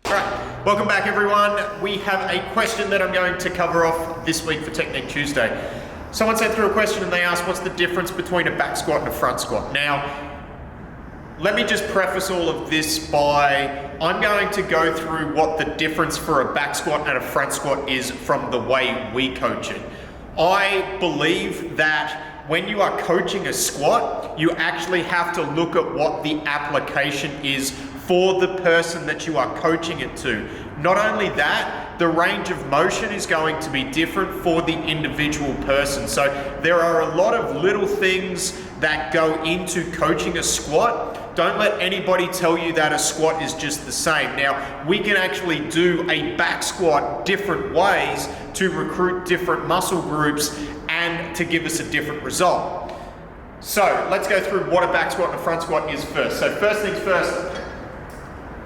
Right, welcome back everyone. We have a question that I'm going to cover off this week for Technique Tuesday. Someone sent through a question and they asked what's the difference between a back squat and a front squat. Now, let me just preface all of this by, I'm going to go through what the difference for a back squat and a front squat is from the way we coach it. I believe that when you are coaching a squat, you actually have to look at what the application is for the person that you are coaching it to. Not only that, the range of motion is going to be different for the individual person. So there are a lot of little things that go into coaching a squat. Don't let anybody tell you that a squat is just the same. Now, we can actually do a back squat different ways to recruit different muscle groups and to give us a different result. So let's go through what a back squat and a front squat is first. So first things first,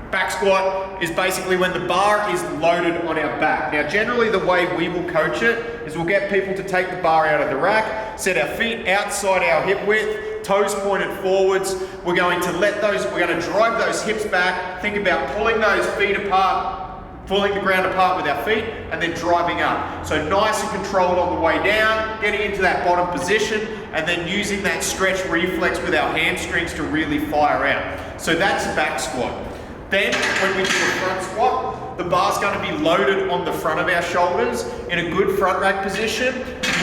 back squat is basically when the bar is loaded on our back. Now, generally the way we will coach it is we'll get people to take the bar out of the rack, set our feet outside our hip width, toes pointed forwards. We're going to drive those hips back. Think about pulling those feet apart, pulling the ground apart with our feet, and then driving up. So nice and controlled on the way down, getting into that bottom position, and then using that stretch reflex with our hamstrings to really fire out. So that's a back squat. Then, when we do a front squat, the bar's going to be loaded on the front of our shoulders in a good front rack position.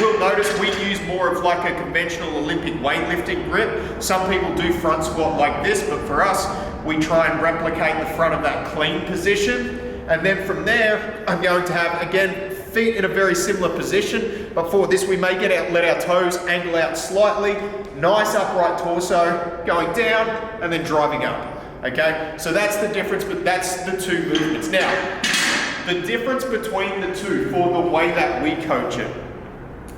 We'll notice we use more of like a conventional Olympic weightlifting grip. Some people do front squat like this, but for us, we try and replicate the front of that clean position. And then from there, I'm going to have, again, feet in a very similar position. But for this, we may let our toes angle out slightly, nice upright torso, going down and then driving up. Okay, so that's the difference, but that's the two movements. Now, the difference between the two for the way that we coach it,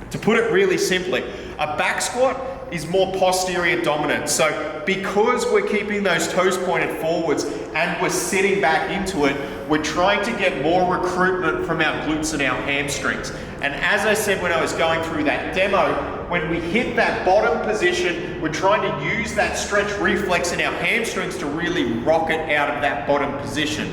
to put it really simply, a back squat is more posterior dominant. So because we're keeping those toes pointed forwards and we're sitting back into it, we're trying to get more recruitment from our glutes and our hamstrings. And as I said when I was going through that demo, when we hit that bottom position, we're trying to use that stretch reflex in our hamstrings to really rocket out of that bottom position.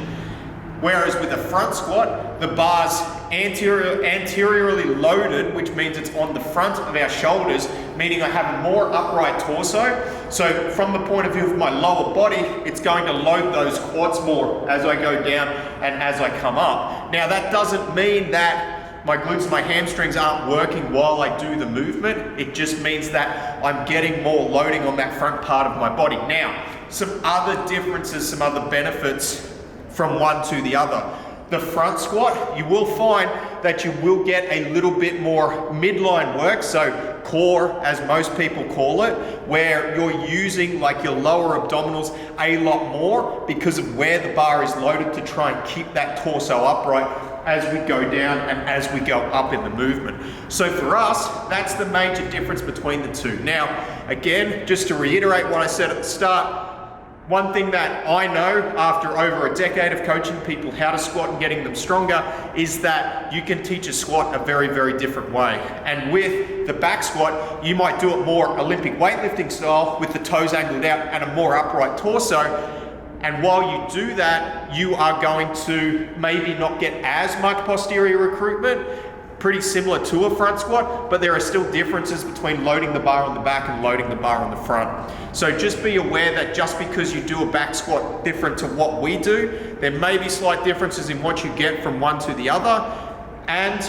Whereas with a front squat, the bar's anteriorly loaded, which means it's on the front of our shoulders, meaning I have a more upright torso. So from the point of view of my lower body, it's going to load those quads more as I go down and as I come up. Now that doesn't mean that my glutes and my hamstrings aren't working while I do the movement. It just means that I'm getting more loading on that front part of my body. Now, some other differences, some other benefits from one to the other. The front squat, you will find that you will get a little bit more midline work, so core as most people call it, where you're using like your lower abdominals a lot more because of where the bar is loaded to try and keep that torso upright as we go down and as we go up in the movement. So for us, that's the major difference between the two. Now, again, just to reiterate what I said at the start, one thing that I know after over a decade of coaching people how to squat and getting them stronger is that you can teach a squat a very, very different way. And with the back squat, you might do it more Olympic weightlifting style with the toes angled out and a more upright torso. And while you do that, you are going to maybe not get as much posterior recruitment, pretty similar to a front squat, but there are still differences between loading the bar on the back and loading the bar on the front. So just be aware that just because you do a back squat different to what we do, there may be slight differences in what you get from one to the other. And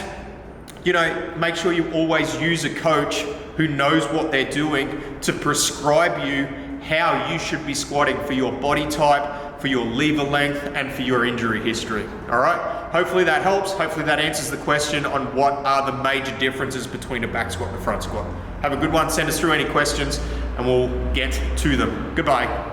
make sure you always use a coach who knows what they're doing to prescribe you how you should be squatting for your body type, for your lever length, and for your injury history. All right, hopefully that helps. Hopefully that answers the question on what are the major differences between a back squat and a front squat. Have a good one. Send us through any questions and we'll get to them. Goodbye.